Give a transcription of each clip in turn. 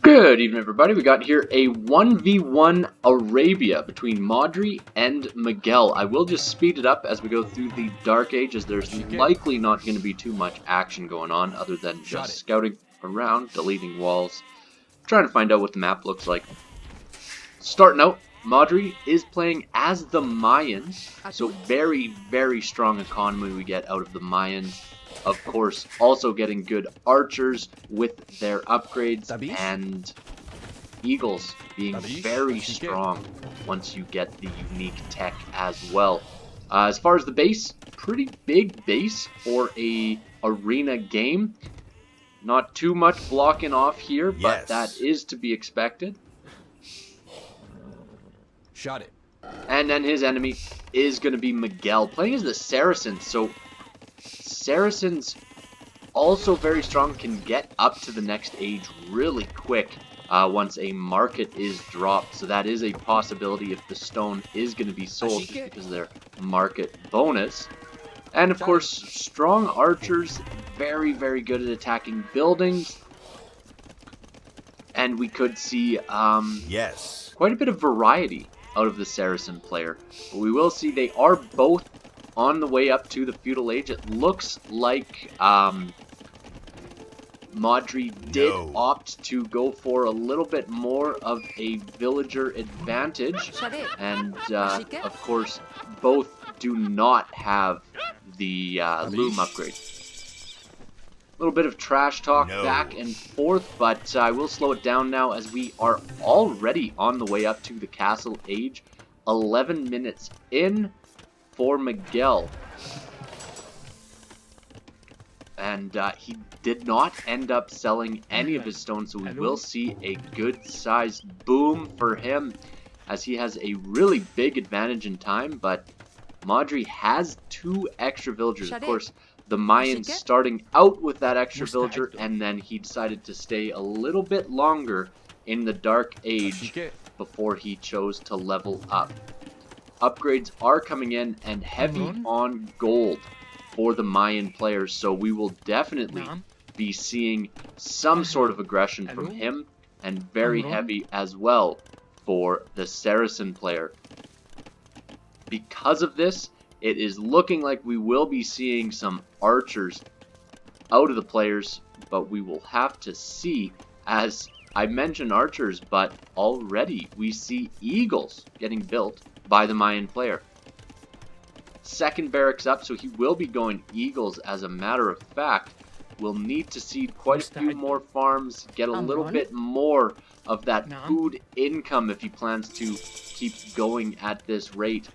Good evening, everybody. We got here a 1v1 Arabia between Modri and Miguel. I will just speed it up as we go through the Dark Age, as there's likely not going to be too much action going on other than just scouting around, deleting walls, trying to find out what the map looks like. Starting out, Modri is playing as the Mayans, so very, very strong economy we get out of the Mayans. Of course, also getting good archers with their upgrades, and eagles being very strong once you get the unique tech as well. As far as the base, pretty big base for a arena game. Not too much blocking off here, but that is to be expected. Shot it. And then his enemy is going to be Miguel, playing as the Saracens. So Saracens, also very strong, can get up to the next age really quick once a market is dropped. So that is a possibility if the stone is going to be sold, just because of their market bonus. And of course, strong archers, very, very good at attacking buildings. And we could see quite a bit of variety out of the Saracen player. But we will see they are both on the way up to the feudal age. It looks like Modri did opt to go for a little bit more of a villager advantage, and of course both do not have the loom upgrade. A little bit of trash talk back and forth, but I will slow it down now as we are already on the way up to the castle age. 11 minutes in for Miguel. And he did not end up selling any of his stones, so we will see a good-sized boom for him, as he has a really big advantage in time, but Modri has 2 extra villagers. Of course, the Mayans starting out with that extra villager, and then he decided to stay a little bit longer in the Dark Age before he chose to level up. Upgrades are coming in, and heavy on gold for the Mayan players, so we will definitely be seeing some sort of aggression from him, and very heavy as well for the Saracen player. Because of this, it is looking like we will be seeing some archers out of the players, but we will have to see. As I mentioned archers, but already we see eagles getting built by the Mayan player. Second barracks up, so he will be going eagles. As a matter of fact, we'll need to see quite a few more farms, get a little bit more of that food income if he plans to keep going at this rate.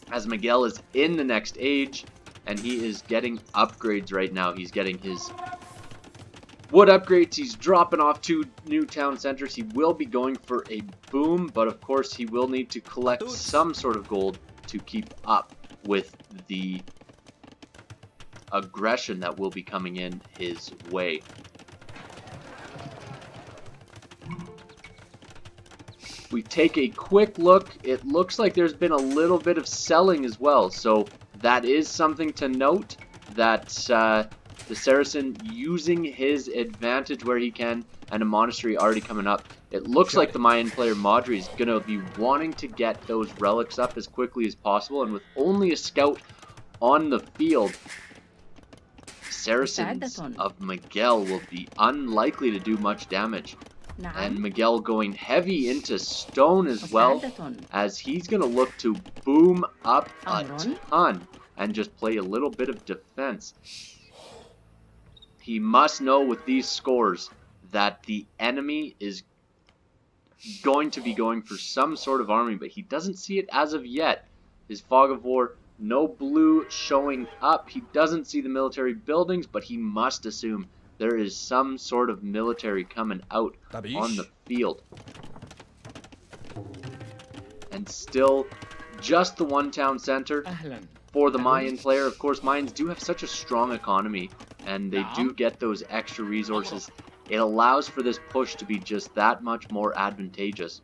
As Miguel is in the next age, and he is getting upgrades right now. He's getting his wood upgrades. He's dropping off 2 new town centers. He will be going for a boom, but of course he will need to collect some sort of gold to keep up with the aggression that will be coming in his way. We take a quick look. It looks like there's been a little bit of selling as well, so that is something to note, that the Saracen using his advantage where he can, and a monastery already coming up. It looks like the Mayan player Modri is going to be wanting to get those relics up as quickly as possible, and with only a scout on the field, Saracens of Miguel will be unlikely to do much damage. And Miguel going heavy into stone as well, as he's going to look to boom up a ton and just play a little bit of defense. He must know with these scores that the enemy is going to be going for some sort of army, but he doesn't see it as of yet. His fog of war, no blue showing up. He doesn't see the military buildings, but he must assume there is some sort of military coming out on the field. And still just the 1 town center for the Mayan player. Of course, Mayans do have such a strong economy, and they do get those extra resources. It allows for this push to be just that much more advantageous.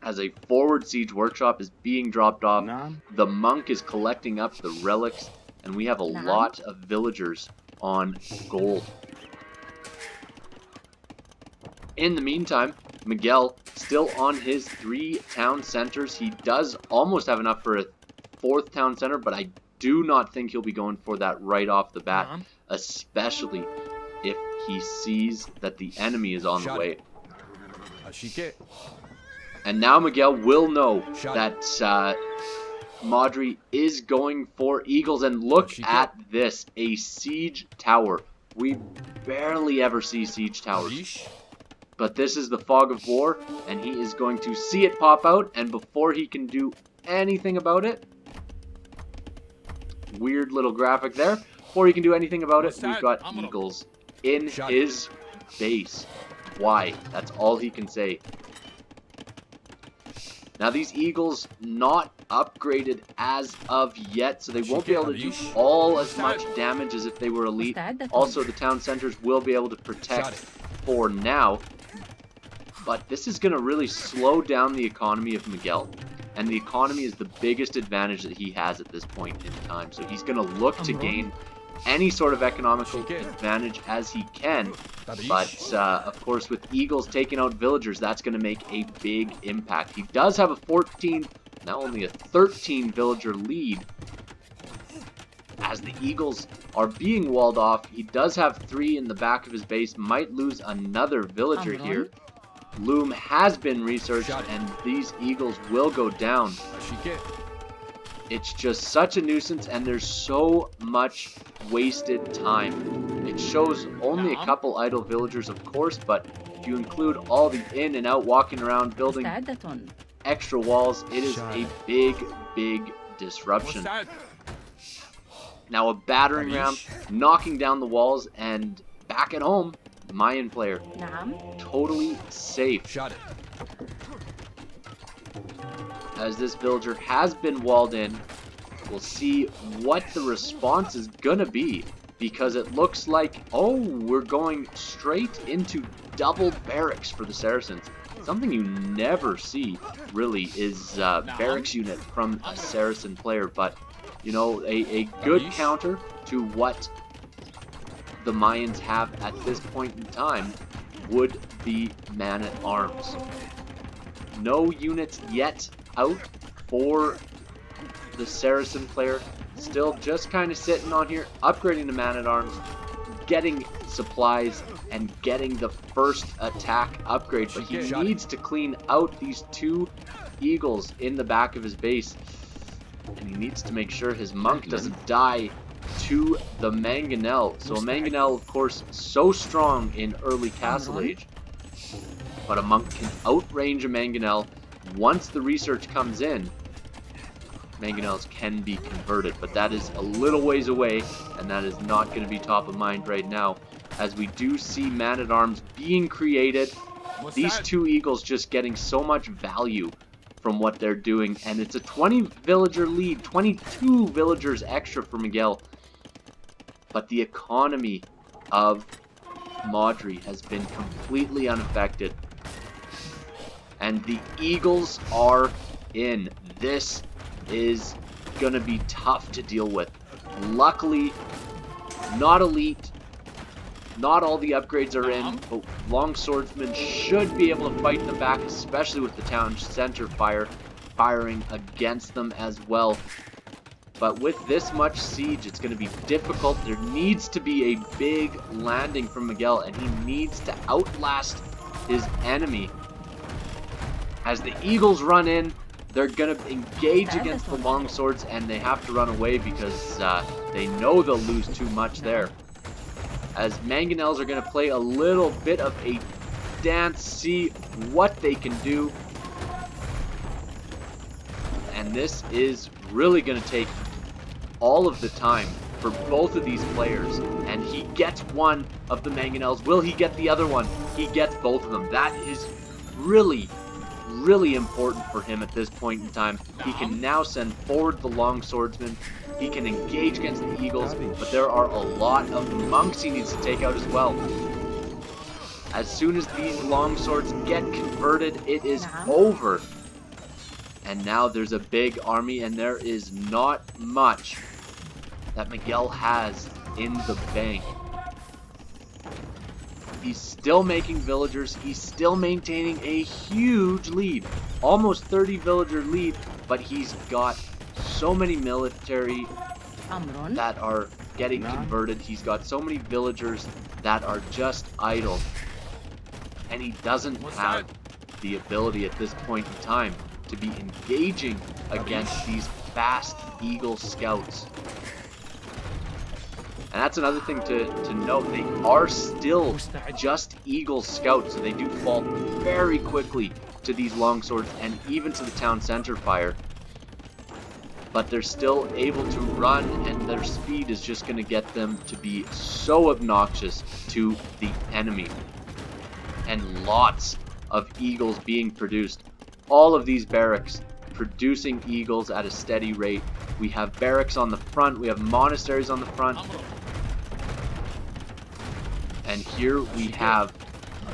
As a forward siege workshop is being dropped off, the monk is collecting up the relics, and we have a lot of villagers on gold. In the meantime, Miguel still on his 3 town centers. He does almost have enough for a 4th town center, but I do not think he'll be going for that right off the bat, especially if he sees that the enemy is on the way. And now Miguel will know that Modri is going for Eagles, and look at this, a siege tower. We barely ever see siege towers. But this is the fog of war, and he is going to see it pop out, and before he can do anything about it, weird little graphic there, before he can do anything about it, we've got Eagles in his base. Why? That's all he can say. Now these Eagles not upgraded as of yet, so they won't be able to do all as much damage as if they were elite. Also, the town centers will be able to protect for now. But this is going to really slow down the economy of Miguel. And the economy is the biggest advantage that he has at this point in time. So he's going to look to gain any sort of economical advantage as he can. But, of course, with Eagles taking out villagers, that's going to make a big impact. He does have a 14, now only a 13 villager lead. As the Eagles are being walled off, he does have 3 in the back of his base, might lose another villager here. Loom has been researched, and these Eagles will go down. It's just such a nuisance, and there's so much wasted time. It shows only a couple idle villagers, of course, but if you include all the in and out walking around, building extra walls, it is a big, big disruption. Now a battering ram, knocking down the walls, and back at home, Mayan player, totally safe. As this villager has been walled in, we'll see what the response is gonna be, because it looks like, oh, we're going straight into double barracks for the Saracens. Something you never see, really, is barracks unit from a Saracen player, but, you know, a good counter to what the Mayans have at this point in time would be man-at-arms. No units yet out for the Saracen player. Still just kind of sitting on here, upgrading the man-at-arms, getting supplies, and getting the first attack upgrade. But he needs to clean out these 2 Eagles in the back of his base. And he needs to make sure his monk doesn't die to the mangonel. So a mangonel, of course, so strong in early Castle Age, but a monk can outrange a mangonel. Once the research comes in, mangonels can be converted, but that is a little ways away, and that is not going to be top of mind right now, as we do see man-at-arms being created. These 2 Eagles just getting so much value from what they're doing, and it's a 20 villager lead, 22 villagers extra for Miguel. But the economy of Modri has been completely unaffected. And the Eagles are in. This is going to be tough to deal with. Luckily, not elite. Not all the upgrades are in, but long swordsmen should be able to fight them back, especially with the town center firing against them as well. But with this much siege, it's going to be difficult. There needs to be a big landing from Miguel, and he needs to outlast his enemy. As the Eagles run in, they're going to engage against the longswords, and they have to run away because they know they'll lose too much there. As mangonels are going to play a little bit of a dance, see what they can do. And this is really going to take all of the time for both of these players. And he gets one of the mangonels. Will he get the other one? He gets both of them. That is really, really important for him at this point in time. He can now send forward the long swordsman. He can engage against the Eagles, but there are a lot of monks he needs to take out as well. As soon as these long swords get converted, it is over. And now there's a big army, and there is not much that Miguel has in the bank. He's still making villagers. He's still maintaining a huge lead. Almost 30 villager lead, but he's got so many military that are getting converted. He's got so many villagers that are just idle. And he doesn't have the ability at this point in time to be engaging against these fast Eagle scouts. And that's another thing to note. They are still just Eagle scouts, so they do fall very quickly to these longswords and even to the town center fire. But they're still able to run, and their speed is just going to get them to be so obnoxious to the enemy. And lots of eagles being produced. All of these barracks producing eagles at a steady rate. We have barracks on the front. We have monasteries on the front. And here we have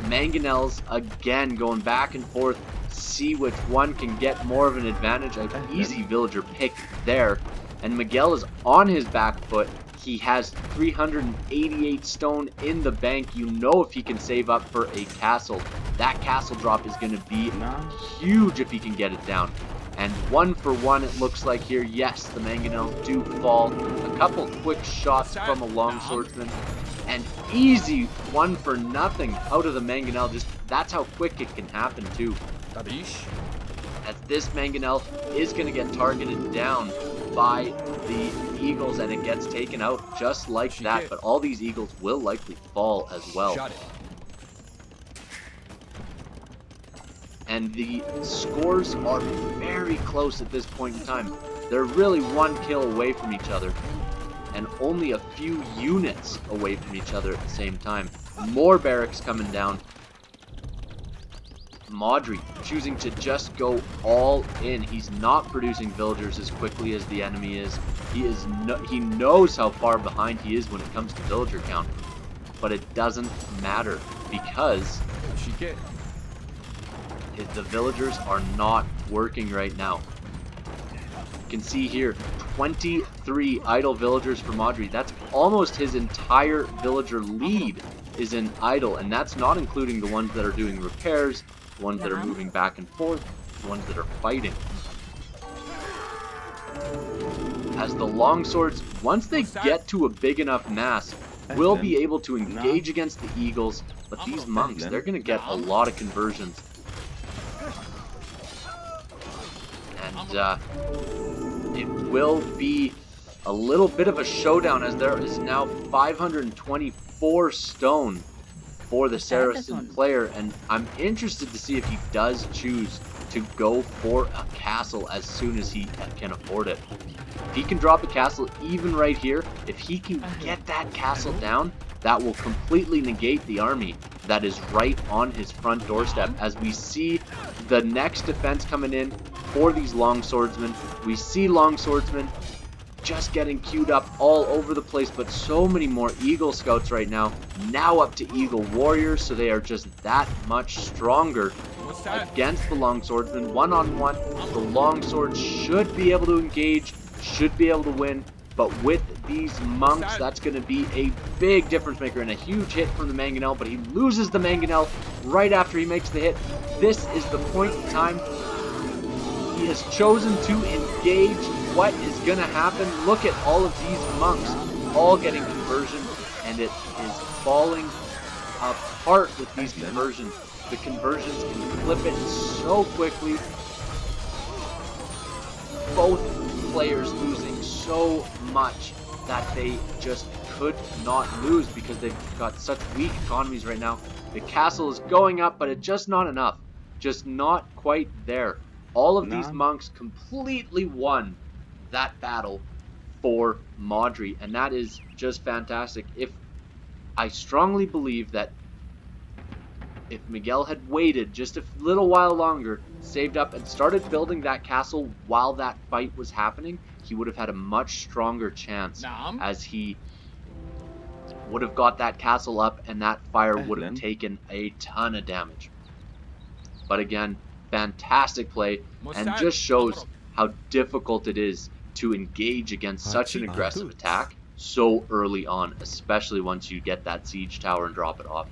mangonels again going back and forth. See which one can get more of an advantage. An easy villager pick there. And Miguel is on his back foot. He has 388 stone in the bank. You know, if he can save up for a castle, that castle drop is going to be huge if he can get it down. And 1 for 1 it looks like here. Yes, the mangonels do fall. A couple quick shots from a longswordsman. And easy 1 for nothing out of the mangonel. Just that's how quick it can happen too. As this mangonel is going to get targeted down by the eagles, and it gets taken out just like that. But all these eagles will likely fall as well. And the scores are very close at this point in time. They're really 1 kill away from each other, and only a few units away from each other at the same time. More barracks coming down. Modri choosing to just go all in. He's not producing villagers as quickly as the enemy is. He knows how far behind he is when it comes to villager count, but it doesn't matter because the villagers are not working right now. You can see here 23 idle villagers for Modri. That's almost his entire villager lead is in idle, and that's not including the ones that are doing repairs, the ones that are moving back and forth, the ones that are fighting. As the longswords, once they get to a big enough mass, will be able to engage against the eagles, but these monks, they're going to get a lot of conversions. And it will be a little bit of a showdown, as there is now 524 stone for the Saracen player, and I'm interested to see if he does choose to go for a castle as soon as he can afford it. If he can drop a castle even right here, if he can get that castle down, that will completely negate the army that is right on his front doorstep. As we see the next defense coming in for these longswordsmen, we see longswordsmen just getting queued up all over the place, but so many more eagle scouts right now up to eagle warriors, so they are just that much stronger against the longswordsmen. One-on-one, the longsword should be able to engage, should be able to win, but with these monks, that's going to be a big difference maker, and a huge hit from the mangonel, but he loses the mangonel right after he makes the hit. This is the point in time he has chosen to engage. What is going to happen? Look at all of these monks all getting conversion, and it is falling apart with these conversions. The conversions can flip it so quickly. Both players losing so much that they just could not lose because they've got such weak economies right now. The castle is going up, but it's just not enough. Just not quite there. All of these monks completely won that battle for Modri, and that is just fantastic. I strongly believe that if Miguel had waited just a little while longer, saved up, and started building that castle while that fight was happening, he would have had a much stronger chance, as he would have got that castle up, and that fire would have taken a ton of damage. But again, fantastic play, and just shows how difficult it is to engage against such an aggressive attack so early on, especially once you get that siege tower and drop it off.